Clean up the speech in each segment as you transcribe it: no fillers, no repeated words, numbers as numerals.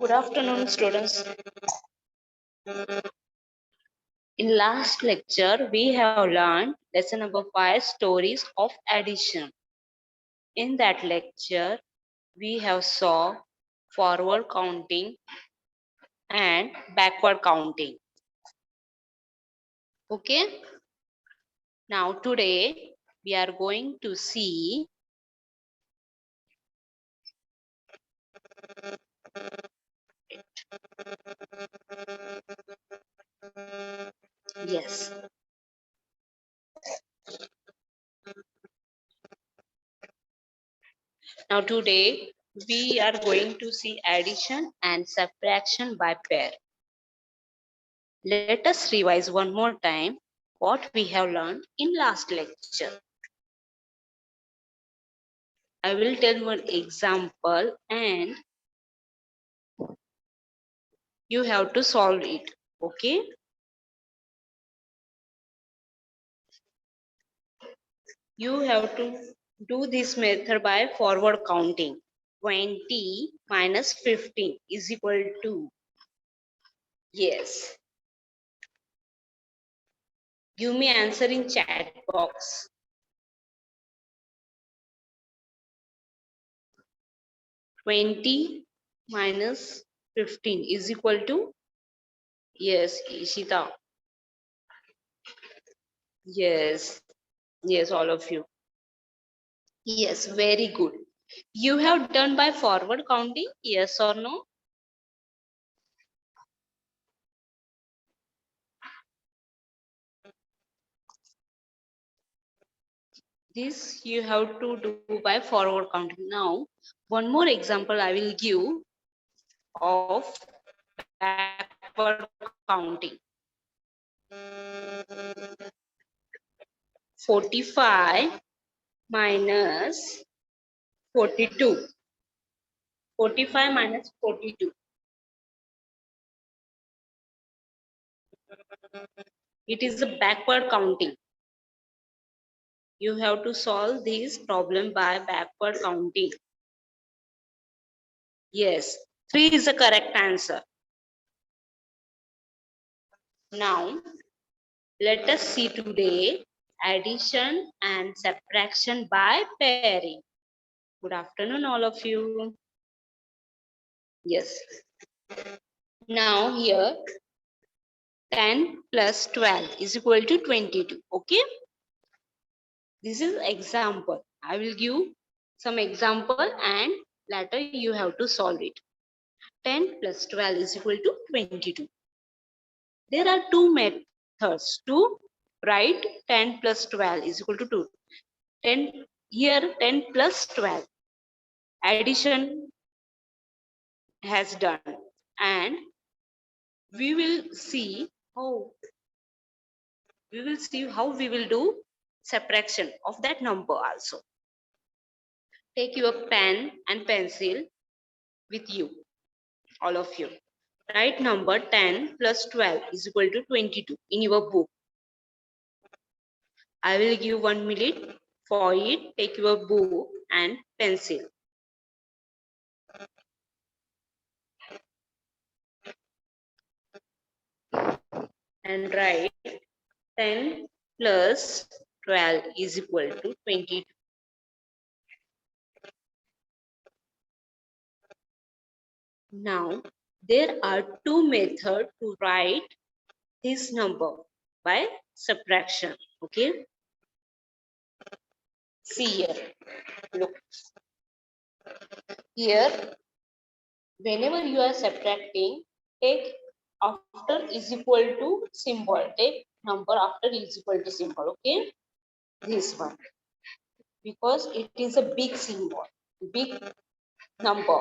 Good afternoon, students. In last lecture, we have learned lesson number 5, stories of addition. In that lecture, we have saw forward counting and backward counting. Okay. Now today we are going to see yes. Now today we are going to see addition and subtraction by pair. Let us revise one more time what we have learned in last lecture. I will tell one example and you have to solve it. Okay. You have to do this method by forward counting. 20 minus 15 is equal to, yes. Give me answer in chat box. 20 minus 15 is equal to, yes, Ishita. Yes, yes, all of you. Yes, very good. You have done by forward counting, yes or no? This you have to do by forward counting. Now, one more example I will give of backward counting. 45 minus 42. 45 minus 42. It is a backward counting. You have to solve this problem by backward counting. Yes, 3 is the correct answer. Now, let us see today addition and subtraction by pairing. Good afternoon, all of you. Yes. Now here 10 plus 12 is equal to 22. Okay. This is example. I will give some example and later you have to solve it. 10 plus 12 is equal to 22. There are two methods to write 10 plus 12 is equal to 2. 10 here 10 plus 12 addition has done and we will see how we will do subtraction of that number also. Take your pen and pencil with you, all of you. Write number 10 plus 12 is equal to 22 in your book. I will give 1 minute for it. Take your book and pencil. And write 10 plus 12 is equal to 22. Now, there are two methods to write this number by subtraction. Okay. See here. Look. Here, whenever you are subtracting, take after is equal to symbol. Take number after is equal to symbol. Okay. This one. Because it is a big symbol. Big number.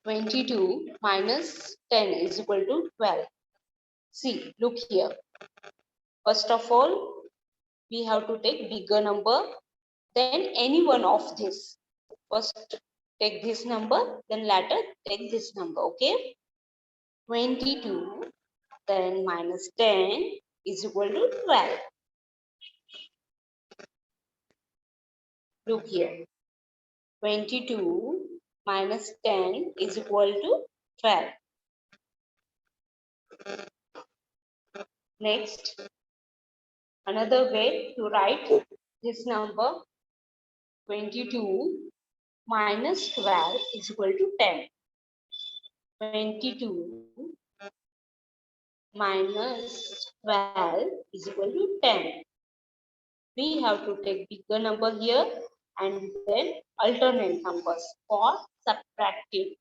22 minus 10 is equal to 12. See, look here. First of all, we have to take bigger number, then any one of this. First take this number, then later take this number, okay? 22, then minus 10 is equal to 12. Look here. 22 minus 10 is equal to 12. Next, another way to write this number 22 minus 12 is equal to 10. 22 minus 12 is equal to 10. We have to take bigger number here and then alternate numbers for subtracting.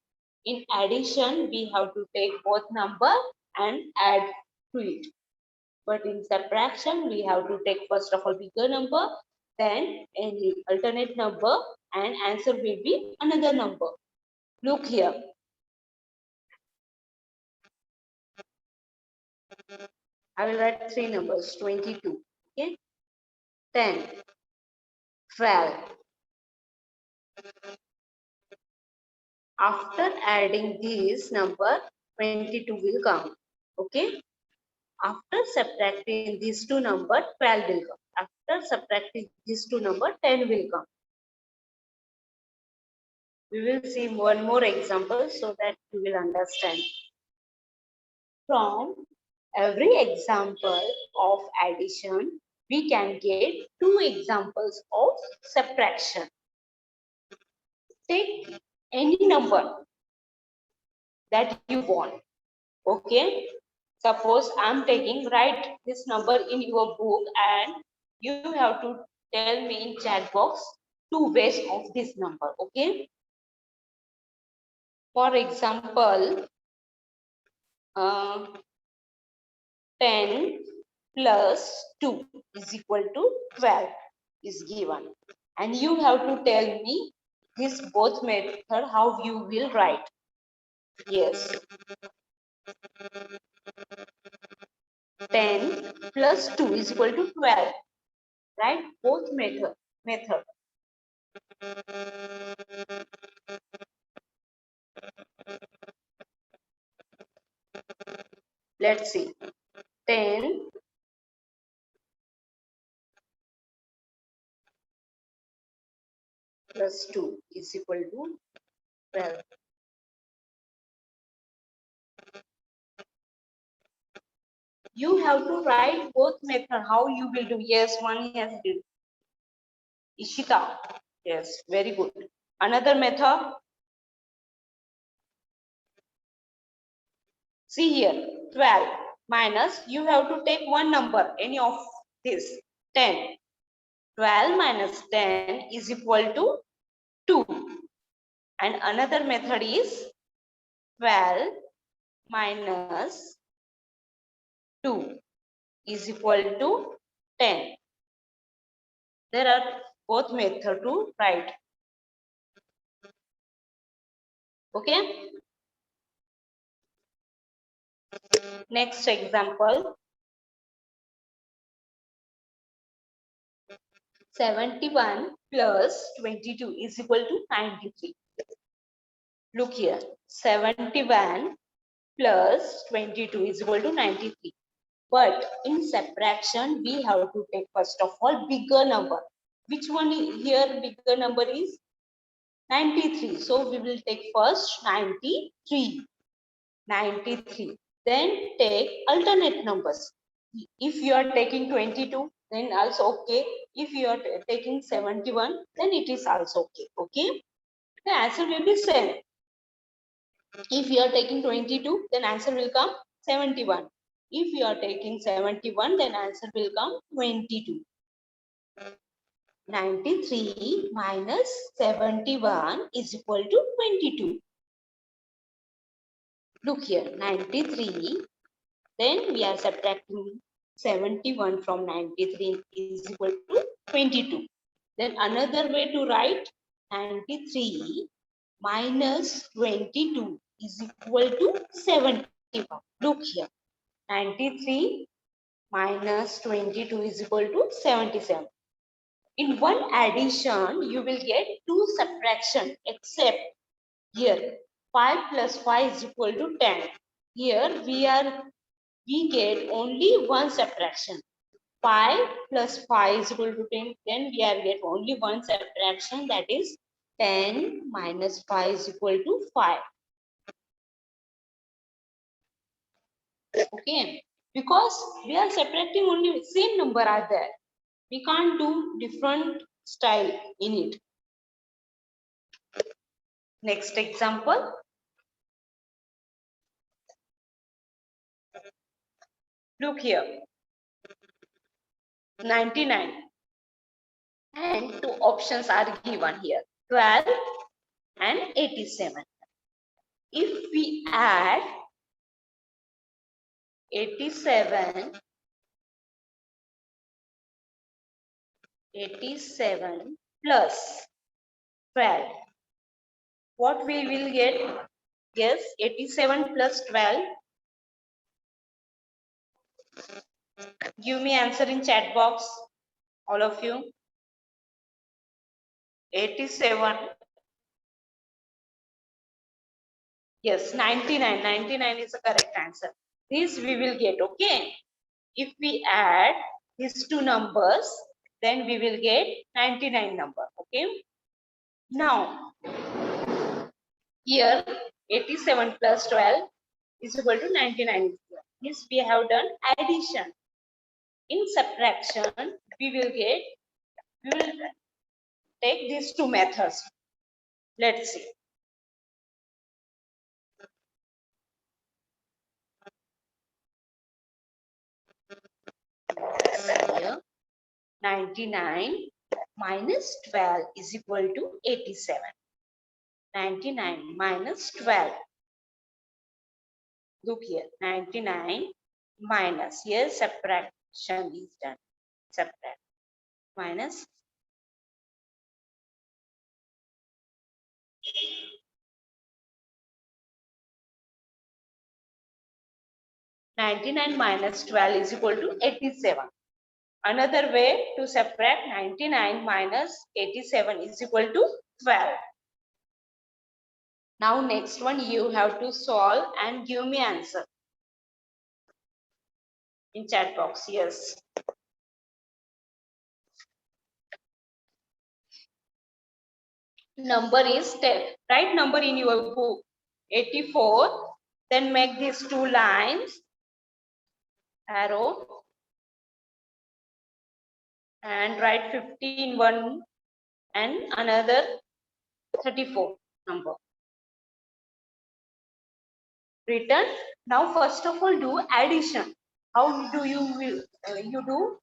In addition, we have to take both number and add to it. But in subtraction, we have to take first of all bigger number, then any alternate number, and answer will be another number. Look here. I will write three numbers, 22, okay, 10, 12. After adding this number, 22 will come, okay. After subtracting these two numbers, 12 will come. After subtracting these two numbers, 10 will come. We will see one more example so that you will understand. From every example of addition, we can get two examples of subtraction. Take any number that you want. Okay. Suppose I'm taking, write this number in your book and you have to tell me in chat box two ways of this number. Okay. For example, 10 plus 2 is equal to 12 is given. And you have to tell me this both method how you will write. Yes. 10 plus 2 is equal to 12. Right? Both method. Let's see. 10 plus 2 is equal to 12. You have to write both method. How you will do? Yes, one has did. Ishita. Yes, very good. Another method. See here, 12 minus, you have to take one number, any of this, 10. 12 minus 10 is equal to 2. And another method is 12 minus 2 is equal to 10. There are both methods to write. Okay. Next example. 71 plus 22 is equal to 93. Look here. 71 plus 22 is equal to 93. But in subtraction, we have to take first of all bigger number. Which one here bigger number is 93. So we will take first 93. 93. Then take alternate numbers. If you are taking 22, then also okay. If you are taking 71, then it is also okay. Okay. The answer will be same. If you are taking 22, then answer will come 71. If you are taking 71, then answer will come 22. 93 minus 71 is equal to 22. Look here, 93. Then we are subtracting 71 from 93 is equal to 22. Then another way to write 93 minus 22 is equal to 71. Look here, 93 minus 22 is equal to 77. In one addition, you will get two subtraction, except here 5 plus 5 is equal to 10. Here we get only one subtraction. 5 plus 5 is equal to 10. Then we are get only one subtraction, that is 10 minus 5 is equal to 5. Okay, because we are subtracting only same number are there. We can't do different style in it. Next example. Look here. 99. And two options are given here. 12 and 87. If we add 87 plus 12, what we will get? Yes, 87 plus 12. Give me answer in chat box, all of you. 87. Yes, 99. 99 is the correct answer. This we will get, okay? If we add these two numbers, then we will get 99 number, okay? Now, here 87 plus 12 is equal to 99. This we have done addition. In subtraction, we will take these two methods. Let's see. Here, 99 minus 12 is equal to 87. 99 minus 12. Look here, 99 minus, here subtraction is done. Subtract minus 99 minus 12 is equal to 87. Another way to subtract 99 minus 87 is equal to 12. Now next one you have to solve and give me answer in chat box. Yes. Number is 10. Write number in your book. 84. Then make these two lines. Arrow. And write 50 in one and another 34 number. Written. Now first of all do addition. How do you do?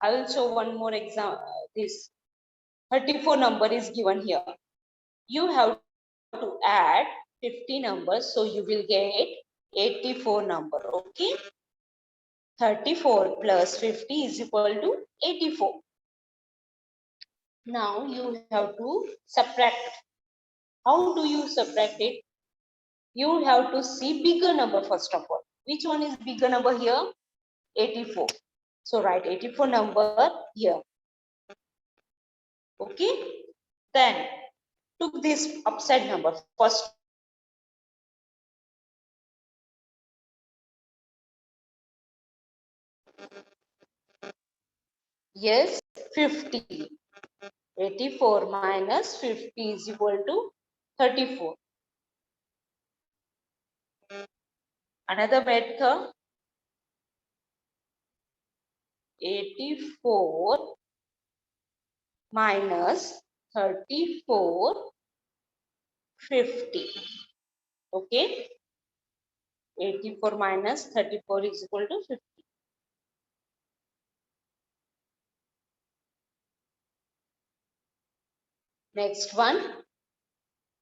I will show one more example. This 34 number is given here. You have to add 50 numbers, so you will get 84 number. Okay. 34 plus 50 is equal to 84. Now you have to subtract. How do you subtract it? You have to see bigger number first of all. Which one is bigger number here? 84. So write 84 number here. Okay. Then took this upside number first. Yes, 50. 84 minus 50 is equal to 34. Another method. 84 minus 34, 50. Okay. 84 minus 34 is equal to 50. Next one,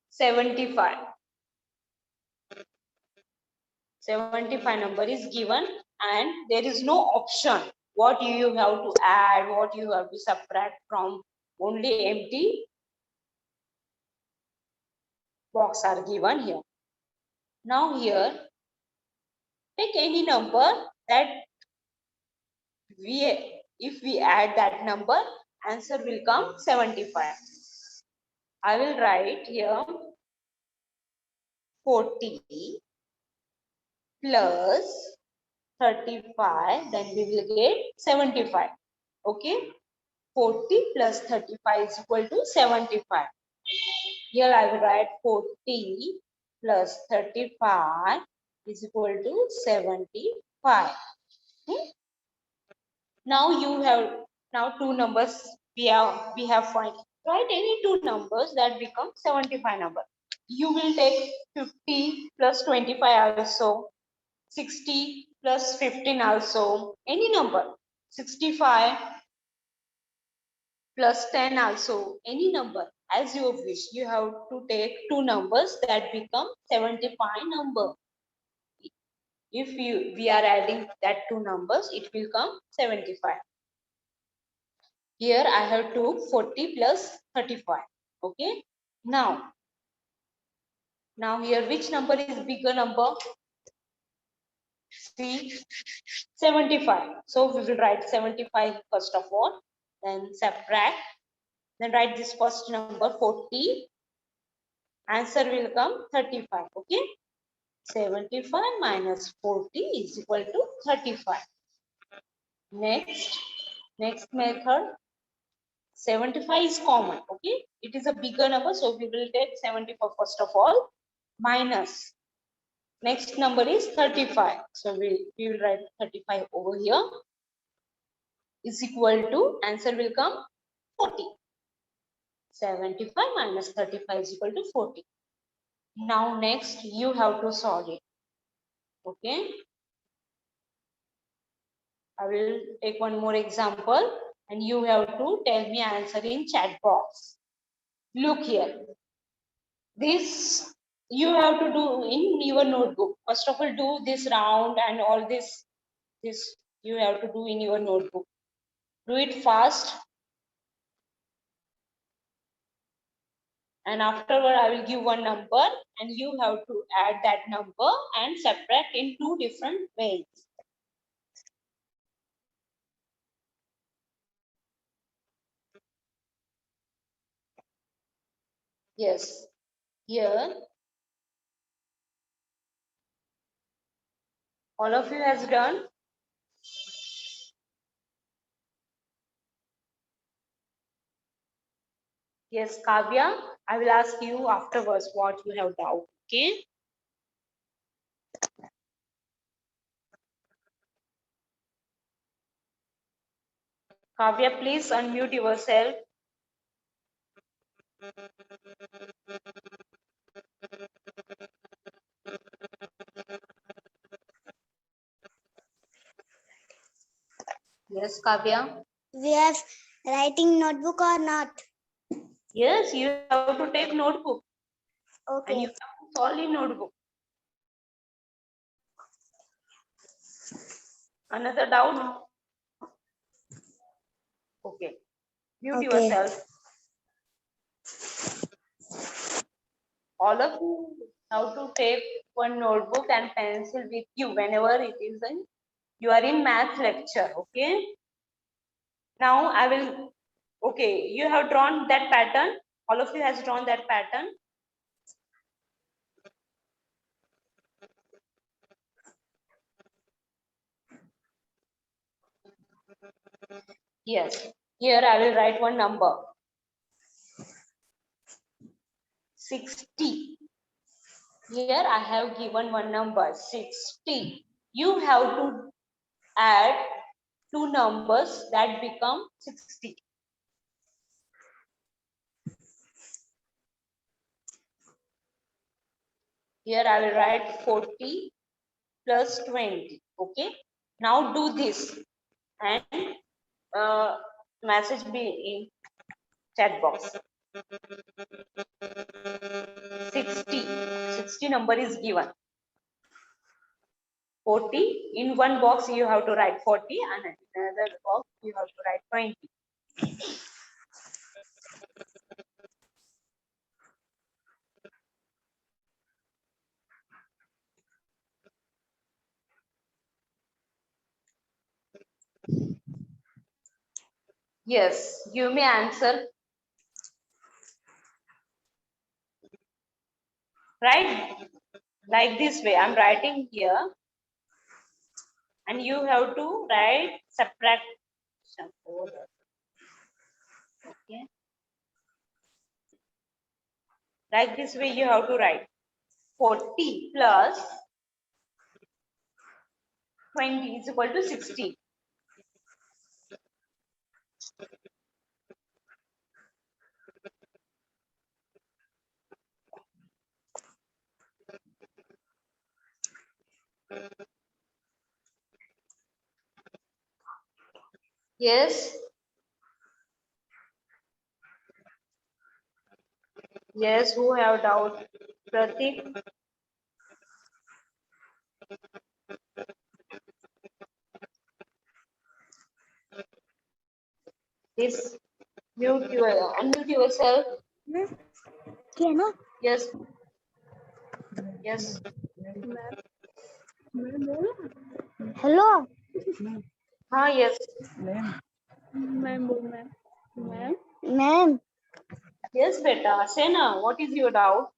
75. 75 number is given and there is no option. What you have to add, what you have to subtract from, only empty box are given here. Now here, take any number that if we add that number, answer will come 75. I will write here 40 plus 35, then we will get 75. Okay. 40 plus 35 is equal to 75. Here I will write 40 plus 35 is equal to 75. Okay? Now you have two numbers we have find. Write any two numbers that become 75 number. You will take 50 plus 25 also, 60 plus 15 also, any number, 65 plus 10 also, any number as you wish. You have to take two numbers that become 75 number. If we are adding that two numbers, it will come 75. Here I have took 40 plus 35. Okay. Now here which number is bigger number? See, 75. So we will write 75 first of all, then subtract, then write this first number 40. Answer will come 35. Okay. 75 minus 40 is equal to 35. Next method, 75 is common. Okay. It is a bigger number, so we will take 75 first of all, minus. Next number is 35. So we will write 35 over here is equal to, answer will come 40. 75 minus 35 is equal to 40. Now next you have to solve it. Okay. I will take one more example and you have to tell me answer in chat box. Look here. This you have to do in your notebook. First of all, do this round and all this you have to do in your notebook. Do it fast. And afterward, I will give one number and you have to add that number and subtract in two different ways. Yes, here all of you has done. Yes, Kavya, I will ask you afterwards what you have doubt. Okay. Kavya, please unmute yourself. Yes, Kavya. We have writing notebook or not? Yes, you have to take notebook. Okay. And you have to solve in notebook. Another doubt? Okay. Mute yourself. All of you have to take one notebook and pencil with you whenever it is in you are in math lecture. Okay. Now I will. Okay, you have drawn that pattern. All of you has drawn that pattern. Yes. Here I will write one number. 60. Here I have given one number 60. You have to add two numbers that become 60. Here I will write 40 plus 20. Okay. Now do this and message me in chat box. 60 number is given. 40 in one box you have to write 40 and in another box you have to write 20. Yes, give me answer. Right? Like this way. I'm writing here. And you have to write subtraction. Like this way you have to write 40 plus 20 is equal to 60. Yes. Yes, who have doubt? Pratik? Please unmute yourself. क्या ना? Yes. Yes. Hello. Yes. Ma'am. Yes, beta. Say now, what is your doubt?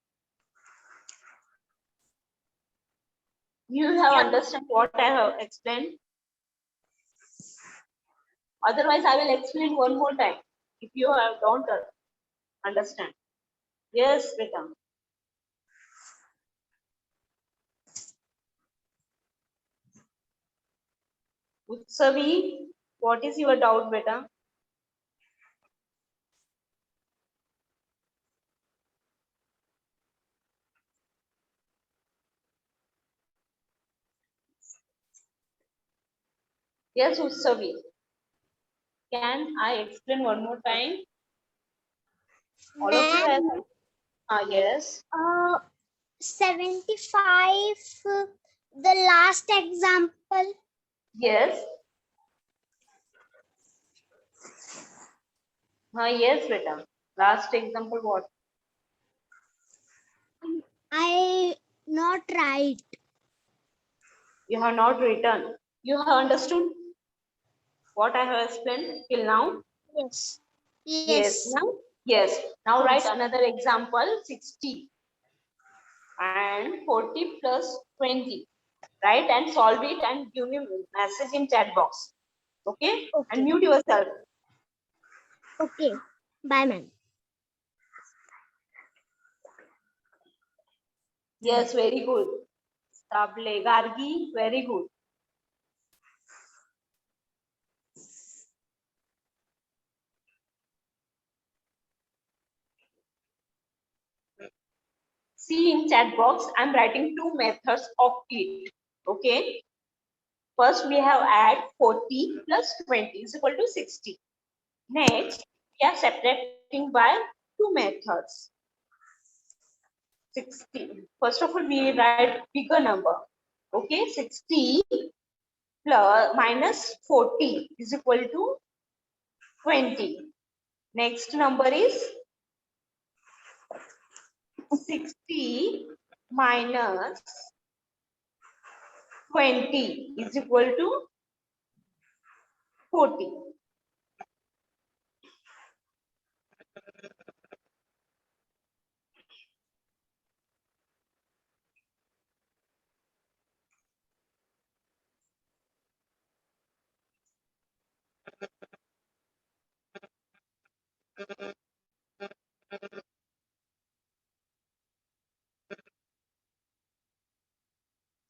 You have understand what I have explained? Otherwise, I will explain one more time. If you have don't understand. Yes, beta. Utsavi, what is your doubt, beta? Yes, Utsavi. Can I explain one more time? All of you have. Yes. 75, the last example. Yes. Yes, beta. Last example, what? I not right. You have not written. You have understood what I have explained till now? Yes. Yes. Yes. Now? Yes. Now write Yes. another example, 60 and 40 plus 20. Right? And solve it and give me message in chat box. Okay? Okay. And mute yourself. Okay. Bye, ma'am. Yes, very good. Stable, Gargi, very good. See in chat box, I'm writing two methods of it. Okay. First, we have add 40 plus 20 is equal to 60. Next, we are separating by two methods. 60. First of all, we write bigger number. Okay, 60 plus minus 40 is equal to 20. Next number is 60 minus 20 is equal to 40.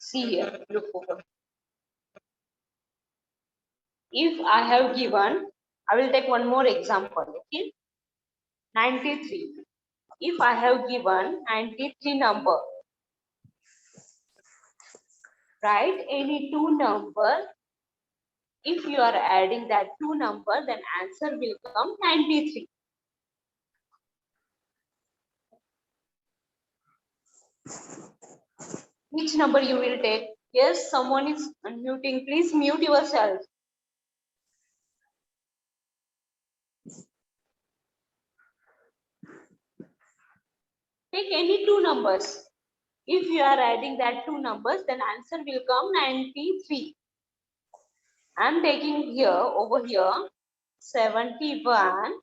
See here, look over. If I have given, I will take one more example. Okay, 93. If I have given 93 number, write any two number. If you are adding that two number, then answer will come 93. Which number you will take? Yes, someone is unmuting. Please mute yourself. Take any two numbers. If you are adding that two numbers, then answer will come 93. I am taking here, over here, 71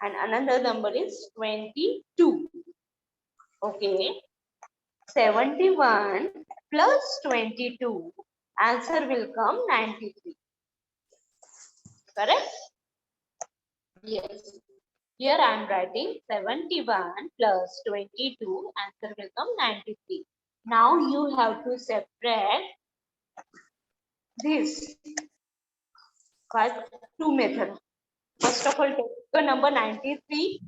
and another number is 22. Okay. 71 plus 22, answer will come 93. Correct? Yes. Here I am writing 71 plus 22, answer will come 93. Now you have to separate this by two methods. First of all, take the number 93,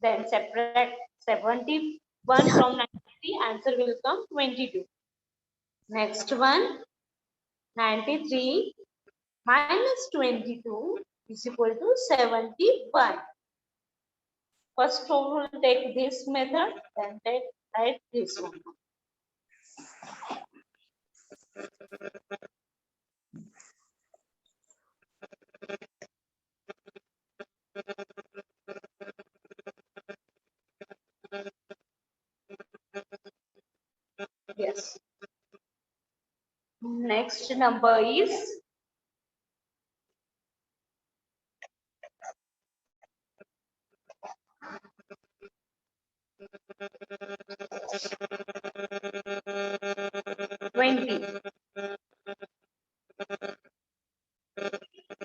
then separate 71 from 93, answer will come 22. Next one, 93 minus 22 is equal to 71. First of all, take this method, then write this one. Yes. Next number is 20.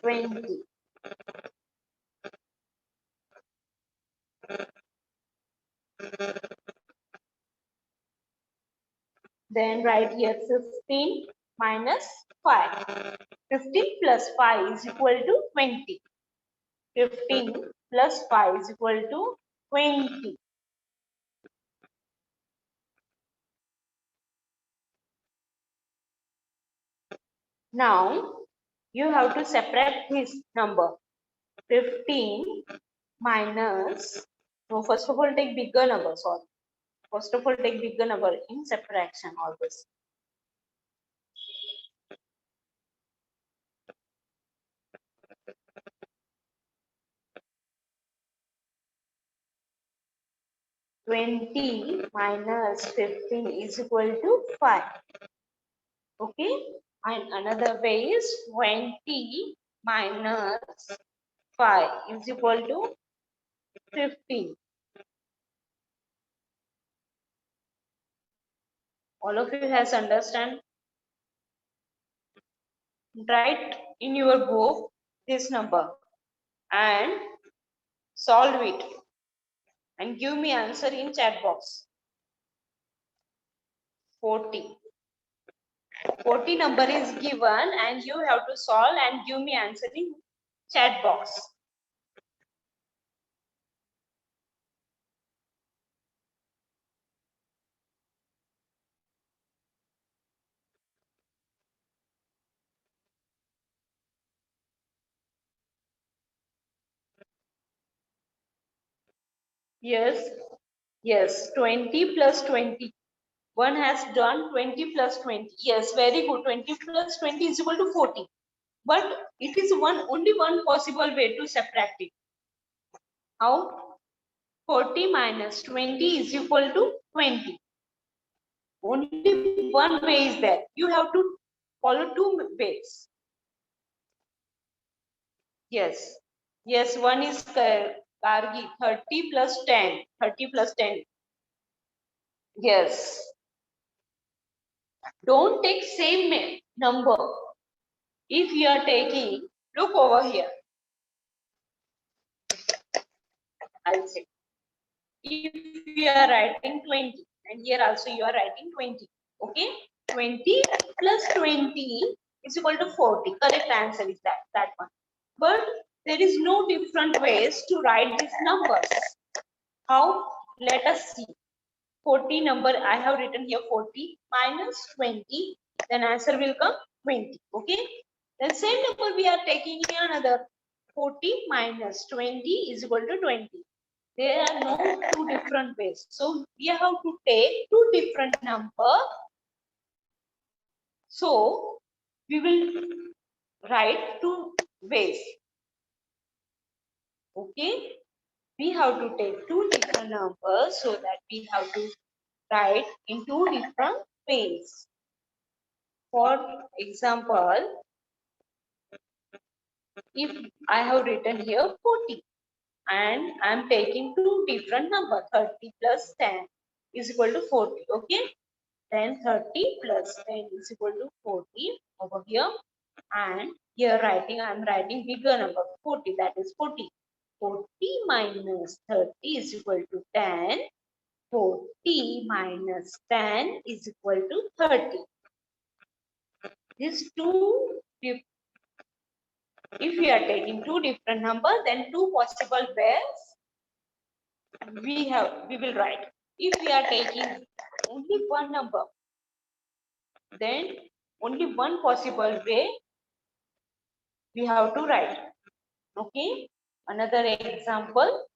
20. Then write here 15 minus 5. 15 plus 5 is equal to 20. 15 plus 5 is equal to 20. Now you have to separate this number. 15 minus, no, first of all take bigger number, sorry. First of all take bigger number in subtraction always. Twenty minus 15 is equal to 5. Okay, and another way is 20 minus 5 is equal to 15. All of you has understand? Write in your book this number and solve it and give me answer in chat box. 40. 40 number is given and you have to solve and give me answer in chat box. Yes, yes, 20 plus 20. One has done 20 plus 20. Yes, very good. 20 plus 20 is equal to 40. But it is only one possible way to subtract it. How? 40 minus 20 is equal to 20. Only one way is there. You have to follow two ways. Yes. Yes, one is Kargi, 30 plus 10. 30 plus 10. Yes. Don't take same number. If you are taking, look over here. I'll say. If you are writing 20 and here also you are writing 20. Okay. 20 plus 20 is equal to 40. Correct answer is that one. But there is no different ways to write these numbers. How? Let us see. 40 number I have written here 40 minus 20, then answer will come 20. Okay, the same number we are taking here another 40 minus 20 is equal to 20. There are no two different ways, so we have to take two different number. So we will write two ways. Okay, we have to take two different numbers so that we have to write in two different ways. For example, if I have written here 40 and I am taking two different numbers, 30 plus 10 is equal to 40. Okay, then 30 plus 10 is equal to 40 over here, and here I am writing bigger number 40, that is 40. 40 minus 30 is equal to 10. 40 minus 10 is equal to 30. These two, if we are taking two different numbers, then two possible ways we will write. If we are taking only one number, then only one possible way we have to write. Okay, another example.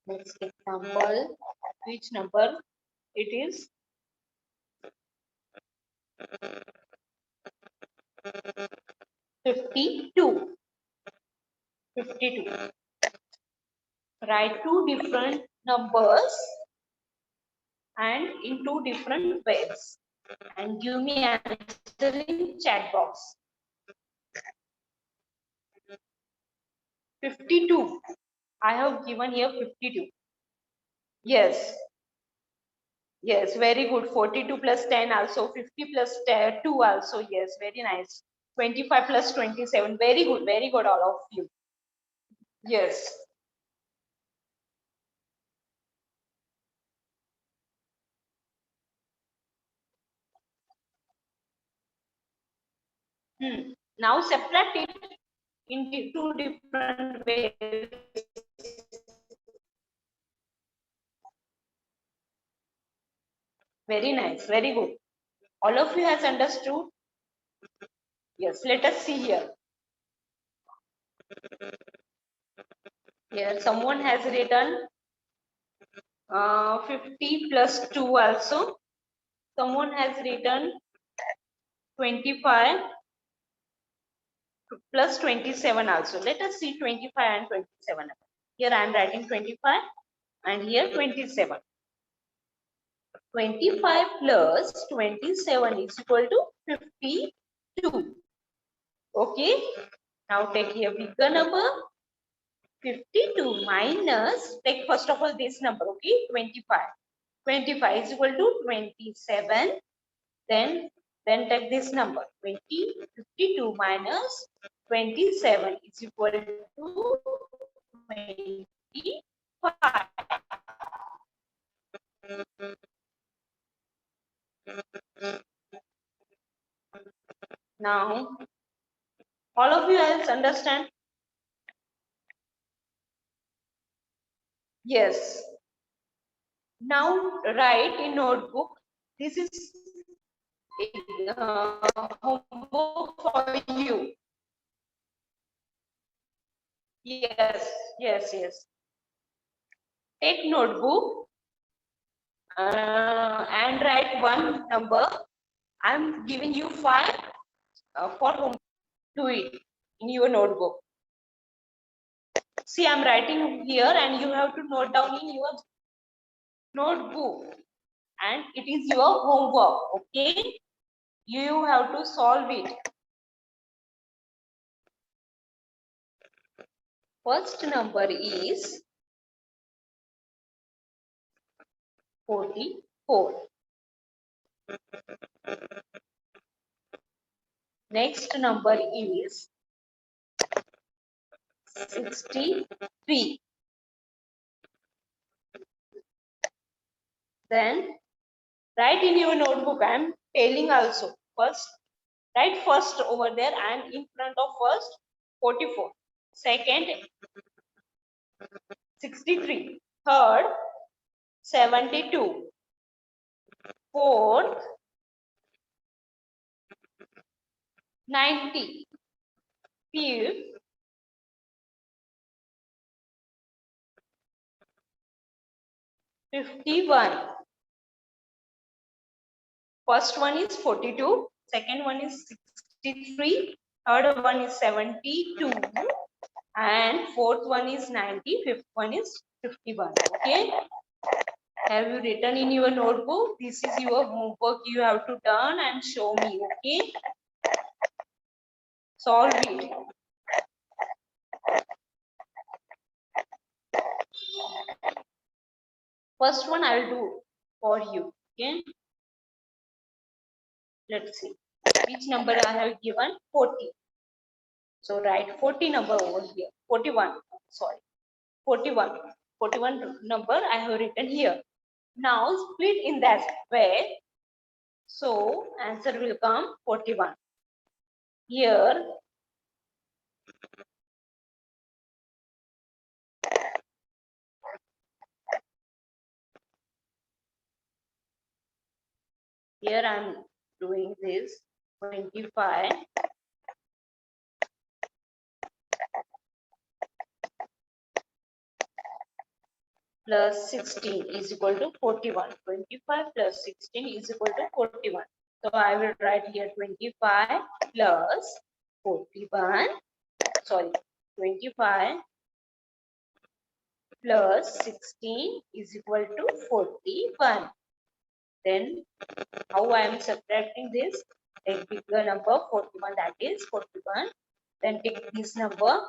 Next example, which number it is? 52. 52. Write two different numbers and in two different ways, and give me answer in chat box. 52. I have given here 52. Yes. Yes, very good. 42 plus 10 also. 50 plus 2 also. Yes, very nice. 25 plus 27. Very good. Very good, all of you. Yes. Now subtract it into two different ways. Very nice. Very good. All of you has understood. Yes, let us see here. Here someone has written 50 plus 2 also. Someone has written 25 plus 27 also. Let us see 25 and 27. Here I am writing 25 and here 27. 25 plus 27 is equal to 52. Okay. Now take here bigger number. 52 minus, take first of all this number, okay, 25. 25 is equal to 27. Then take this number, 52 minus 27 is equal to 25. Now, all of you else understand? Yes. Now write in notebook. This is homework for you. Yes. Take notebook and write one number. I'm giving you 5 for homework. Do it in your notebook. See, I'm writing here and you have to note down in your notebook. And it is your homework, okay? You have to solve it. First number is 44. Next number is 63. Then write in your notebook. I am telling also. Write first over there and in front of first 44. Second 63. Third 72. Fourth 90. Fifth 51. First one is 42. Second one is 63. Third one is 72. And fourth one is 90. Fifth one is 51. Okay. Have you written in your notebook? This is your homework you have to done and show me. Okay. Solve it. First one I will do for you. Okay. Let's see. which number I have given? 40. So write 40 number over here. 41. Sorry. 41. 41 number I have written here. Now split in that way. So answer will come 41. Here I am doing this 25 plus 16 is equal to 41. 25 plus 16 is equal to 41. So I will write here 25 plus 41. Sorry, 25 plus 16 is equal to 41. Then how I am subtracting this? Take bigger number 41, that is 41. Then take this number.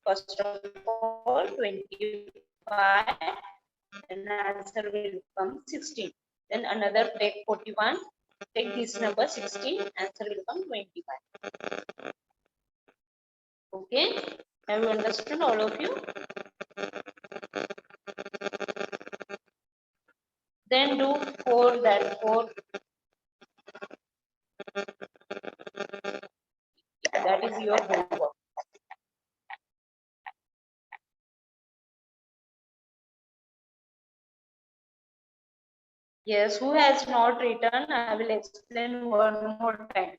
First of all 25, and answer will come 16. Then another take 41. Take this number 16. Answer will come 25. Okay. Have you understood, all of you? Then do 4, that 4. That is your homework. Yes, who has not written? I will explain one more time.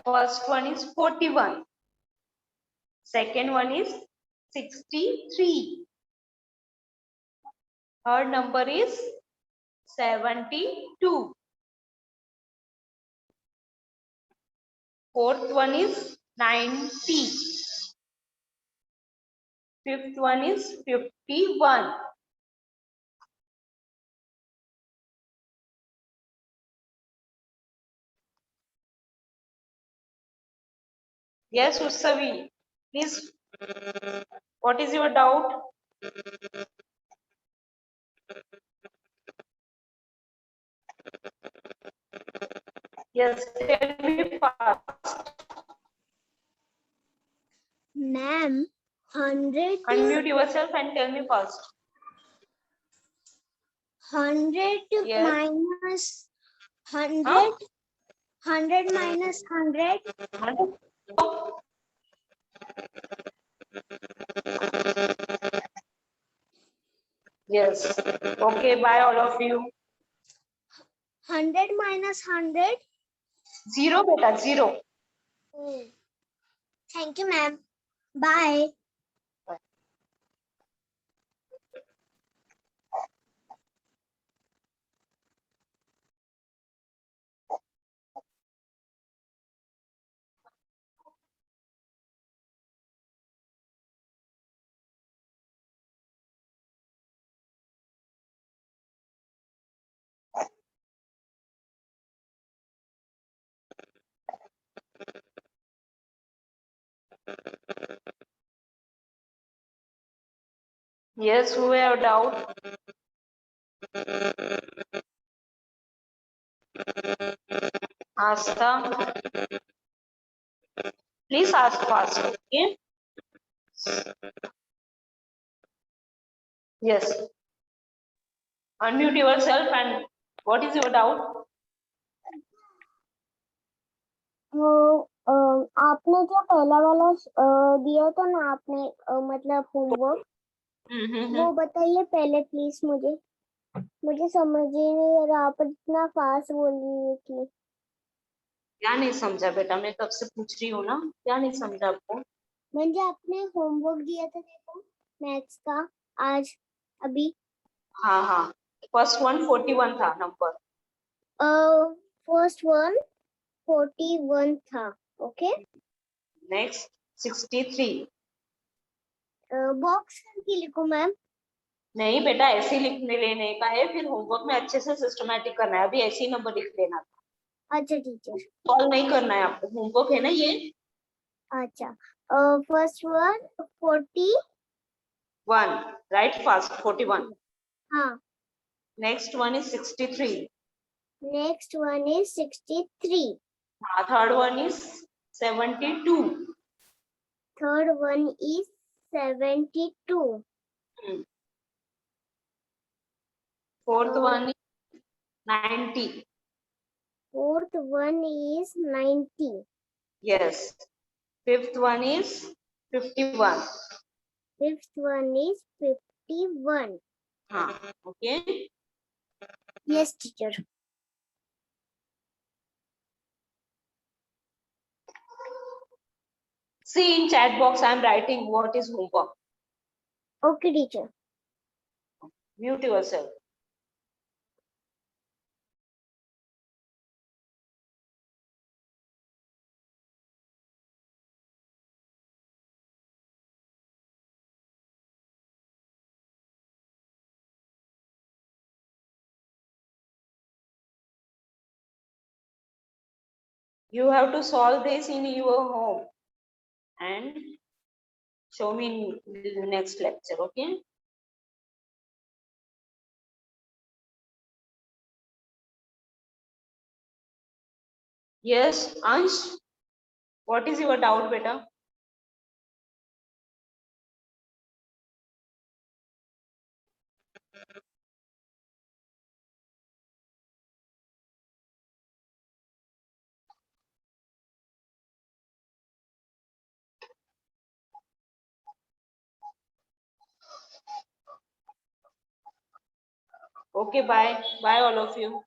First one is 41. Second one is 63. Third number is 72. Fourth one is 90. Fifth one is 51. Yes, Usavi, please, what is your doubt? Yes, tell me fast. Ma'am, 100 Unmute yourself and tell me fast. 100 Yes. minus 100. Huh? 100 minus 100. Yes. Okay, bye all of you. 100 minus 100. 0 beta, 0. Oh. Thank you, ma'am. Bye. Yes, who have doubt? Asta, please ask fast, okay? Yes. Unmute yourself and what is your doubt? आपने जो पहला वाला दिया था ना आपने मतलब homework वो बताइए पहले प्लीज मुझे समझ ही नहीं आ रहा आप इतना फास्ट बोल रही है कि क्या नहीं समझा बेटा, मैं कब से पूछ रही हूँ ना, क्या नहीं समझा आपको? मैंने आपने होमवर्क दिया था देखो मैथ्स का आज अभी हाँ फर्स्ट वन 41 था नंबर. फर्स्ट वन 41 था ओके नेक्स्ट 63. बॉक्स करके लिखो मैम नहीं बेटा, ऐसे लिखने लेने का है, फिर होमवर्क में अच्छे से सिस्टमैटिक करना है. अभी ऐसे ही नंबर लिख लेना था. अच्छा टीचर सॉल्व नहीं करना है आपको, होमवर्क है ना ये. अच्छा फर्स्ट वन 41 राइट फास्ट 41. हाँ next one is 63. Next one is 63 Third one is 72. Third one is 72. Fourth one is 90. Fourth one is 90. Yes. Fifth one is 51. Fifth one is 51. Okay. Yes, teacher. See in chat box I am writing what is homework. Okay, teacher. Mute yourself. You have to solve this in your home and show me in the next lecture, okay? Yes, Ansh, what is your doubt, beta? Okay, bye. Bye all of you.